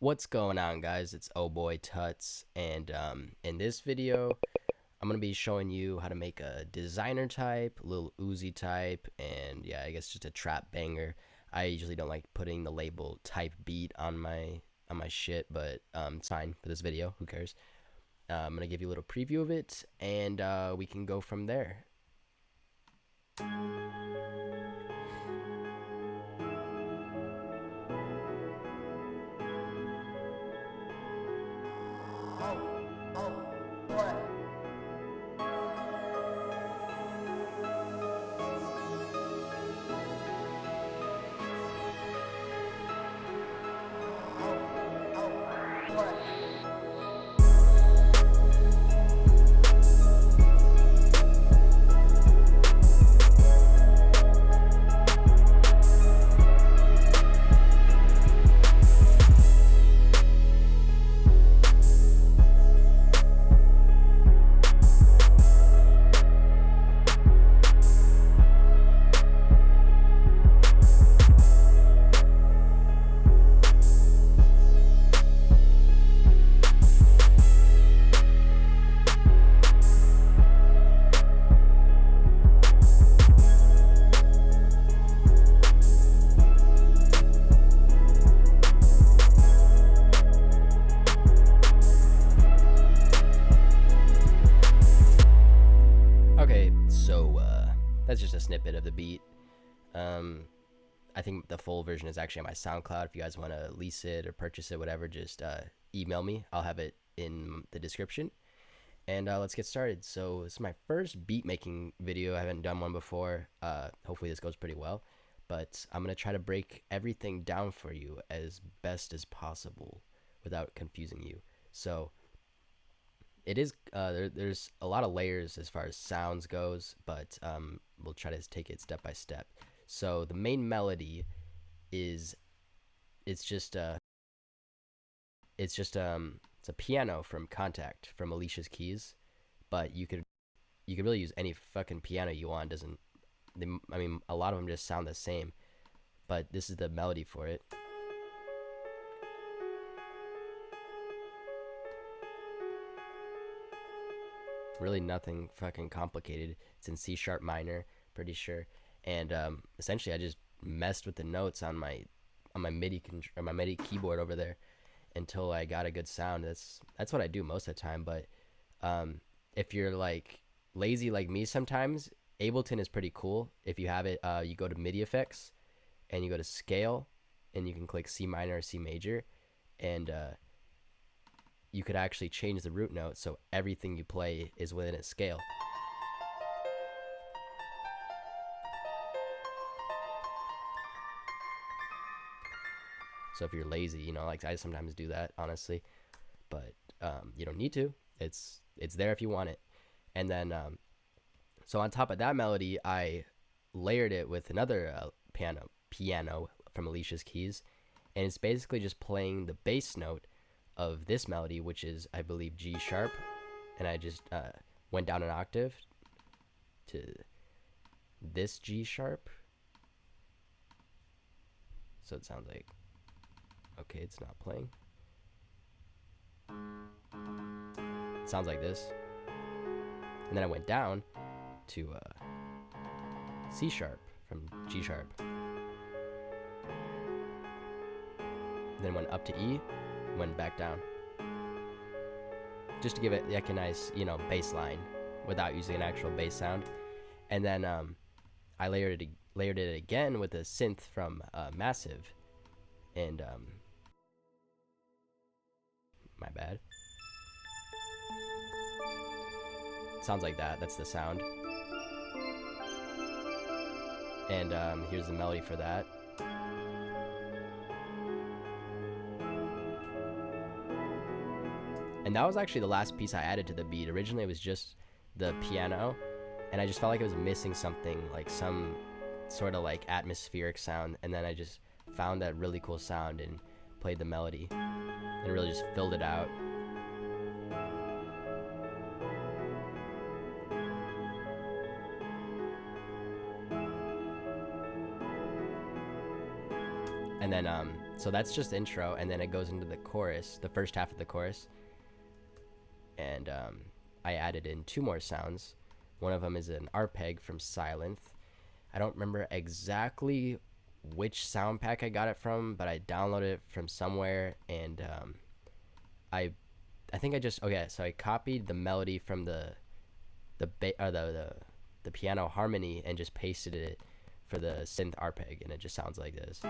What's going on, guys? It's OBOY Tuts, and in this video I'm gonna be showing you how to make a Desiigner type, Lil Uzi type, and yeah, I guess just a trap banger. I usually don't like putting the label type beat on my shit, but it's fine for this video. Who cares? I'm gonna give you a little preview of it, and we can go from there. Okay, so that's just a snippet of the beat. I think the full version is actually on my SoundCloud. If you guys want to lease it or purchase it, whatever, just email me. I'll have it in the description. And let's get started. So this is my first beat making video. I haven't done one before. Hopefully this goes pretty well. But I'm going to try to break everything down for you as best as possible without confusing you. So it is there's a lot of layers as far as sounds goes, but we'll try to take it step by step. So the main melody is it's just it's a piano from Contact from Alicia's Keys, but you could really use any fucking piano you want. Doesn't I mean, a lot of them just sound the same, but this is the melody for it. Really nothing fucking complicated. It's in C sharp minor, pretty sure. And essentially I just messed with the notes on my MIDI keyboard over there until I got a good sound. That's what I do most of the time. But if you're like lazy like me sometimes, Ableton is pretty cool. If you have it, you go to MIDI effects and you go to scale and you can click C minor or C major, and you could actually change the root note so everything you play is within a scale. So if you're lazy, you know, like I sometimes do that, honestly, but you don't need to. It's there if you want it. And then so on top of that melody, I layered it with another piano from Alicia's Keys, and it's basically just playing the bass note of this melody, which is, I believe, G sharp, and I just went down an octave to this G sharp. So it sounds like, okay, it's not playing. It sounds like this. And then I went down to C sharp from G sharp. Then went up to E, went back down. Just to give it like a nice, you know, bass line without using an actual bass sound. And then I layered it again with a synth from Massive. And my bad. Sounds like that. That's the sound. And here's the melody for that. And that was actually the last piece I added to the beat. Originally it was just the piano, and I just felt like it was missing something, like some sort of like atmospheric sound, and then I just found that really cool sound and played the melody and really just filled it out. And then So that's just intro, and then it goes into the chorus, the first half of the chorus. And I added in 2 more sounds. One of them is an arpeg from Sylenth. I don't remember exactly which sound pack I got it from, but I downloaded it from somewhere, and I think I just so I copied the melody from the piano harmony and just pasted it for the synth arpeg, and it just sounds like this.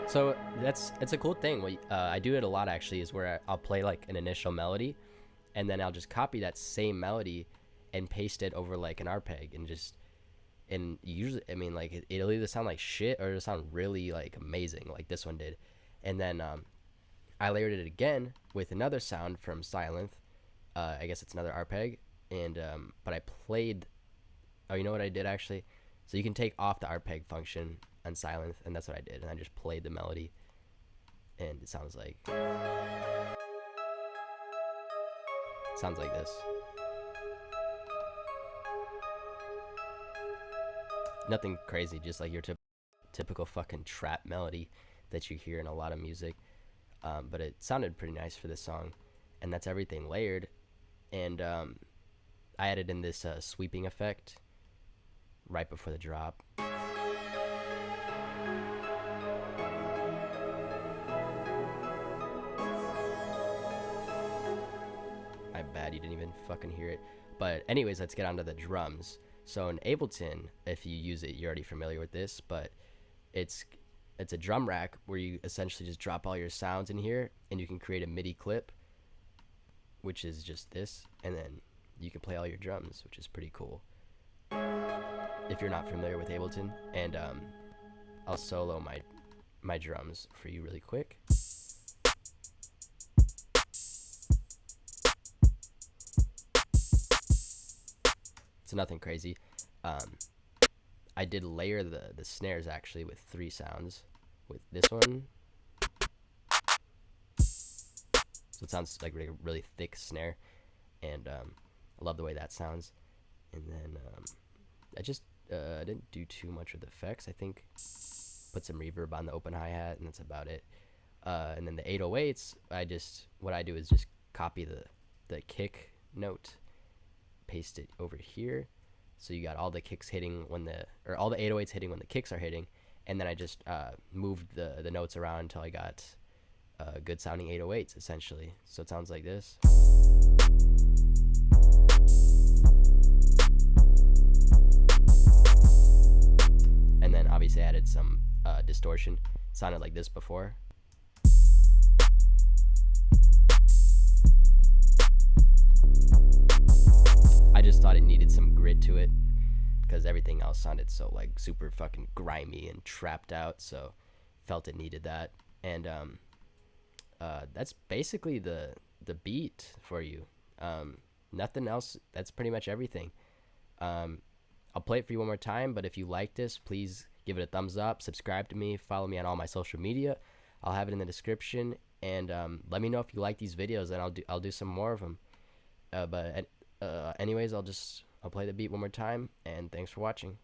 So it's a cool thing. What I do it a lot actually is where I'll play like an initial melody, and then I'll just copy that same melody and paste it over like an arpeg, and usually I mean like it'll either sound like shit or it'll sound really like amazing like this one did. And then I layered it again with another sound from Sylenth. I guess it's another arpeg, and but I played. Oh, you know what I did actually? So you can take off the arpeg function on Sylenth, and that's what I did. And I just played the melody, and it sounds like this. Nothing crazy, just like your typical fucking trap melody that you hear in a lot of music. But it sounded pretty nice for this song, and that's everything layered. And I added in this sweeping effect right before the drop. I bet you didn't even fucking hear it. But anyways, let's get onto the drums. So in Ableton, if you use it, you're already familiar with this, but it's a drum rack where you essentially just drop all your sounds in here, and you can create a MIDI clip, which is just this, and then you can play all your drums, which is pretty cool if you're not familiar with Ableton. And I'll solo my drums for you really quick. So nothing crazy. I did layer the snares actually with 3 sounds with this one. So it sounds like a really thick snare, and I love the way that sounds. And then I just I didn't do too much with effects. I think put some reverb on the open hi-hat, and that's about it. And then the 808s, what I do is just copy the kick note, paste it over here, so you got all the kicks hitting all the 808s hitting when the kicks are hitting, and then I just moved the notes around until I got good sounding 808s essentially. So it sounds like this. And then obviously I added some distortion. It sounded like this before. I just thought it needed some grit to it because everything else sounded so like super fucking grimy and trapped out, so felt it needed that. And that's basically the beat for you. Nothing else. That's pretty much everything. I'll play it for you one more time, but if you like this, please give it a thumbs up, subscribe to me, follow me on all my social media. I'll have it in the description, and let me know if you like these videos, and I'll do some more of them. But anyways, I'll play the beat one more time, and thanks for watching.